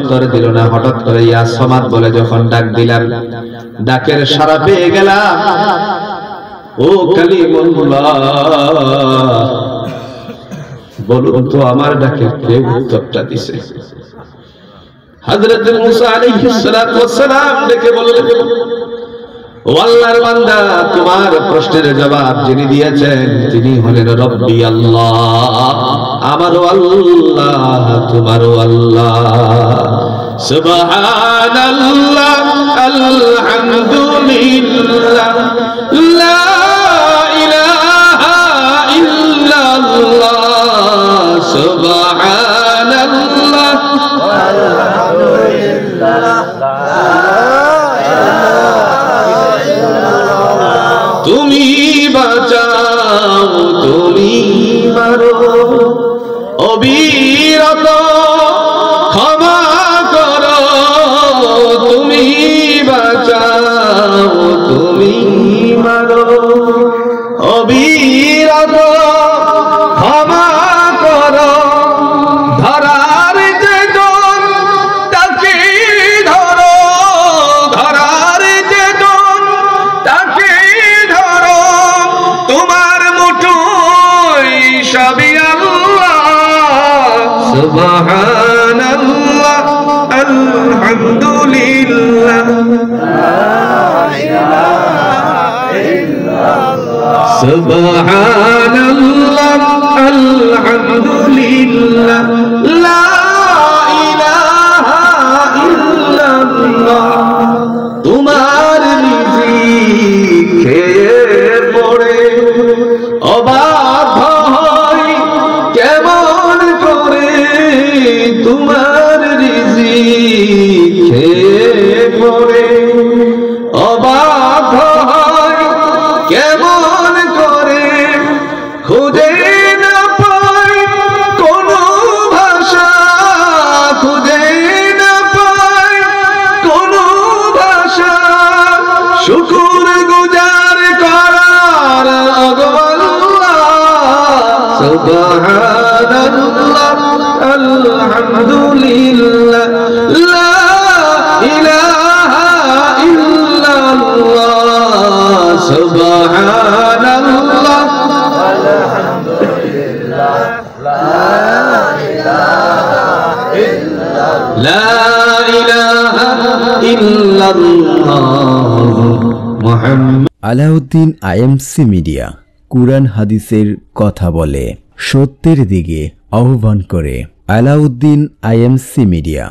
উত্তর দিল না। হঠাৎ করে ইয়া সামাদ বলে যখন ডাক দিলাম, ডাকের সাড়া পেয়ে গেলাম। ও কালিমুল্লাহ, বলুন তো আমার ডাকে কে উত্তরটা দিছে? হযরত মুসা আলাইহিস সালাতু ওয়াস সালাম ডেকে বললেন, ও আল্লাহর বান্দা, তোমার প্রশ্নের জবাব যিনি দিয়েছেন তিনি হলেন রব্বি আল্লাহ, আমারও আল্লাহ, তোমারও আল্লাহ। সুবহানাল্লাহ, আলহামদুলিল্লাহ, লা ইলাহা ইল্লাল্লাহ, সুবহানাল্লাহ, আলহামদুলিল্লাহ, তুমি বাঁচাও, তুমি মারো, অবিরত ক্ষমা করো, তুমি বাঁচাও, তুমি মারো, অবিরত ক্ষমা করো। ধরার যে জন তাকে ধরো, ধরার যে জন তাকে ধরো, তোমার মুঠোয় সবই আল্লাহ। সুবহানাল্লাহ, আলহামদুলিল্লাহ, সুবহানাল্লাহ, আলহামদুলিল্লাহ, লা ইলাহা ইল্লাল্লাহ। তোমার রিজিক খেয়ে পড়ে অবাধ্য হয় কেমন করে, তোমার রিজিক খেয়ে পড়ে অবাধ্য হয় কেমন করে, খুঁজে না পাই কোনো ভাষা, খুঁজে না পাই কোনো ভাষা, শুকর গুজার করার আল্লাহ। সুবহানাল্লাহ, আলহামদুলিল্লাহ, লা ইলাহা ইল্লাল্লাহ, সুবহানাল্লাহ, আলহামদুলিল্লাহ, লা ইলাহা ইল্লাল্লাহ, মুহাম্মদ। আলাউদ্দিন আইএমসি মিডিয়া কুরআন হাদিসের কথা বলে, সত্যের দিকে আহ্বান করে। Alauddin IMC media.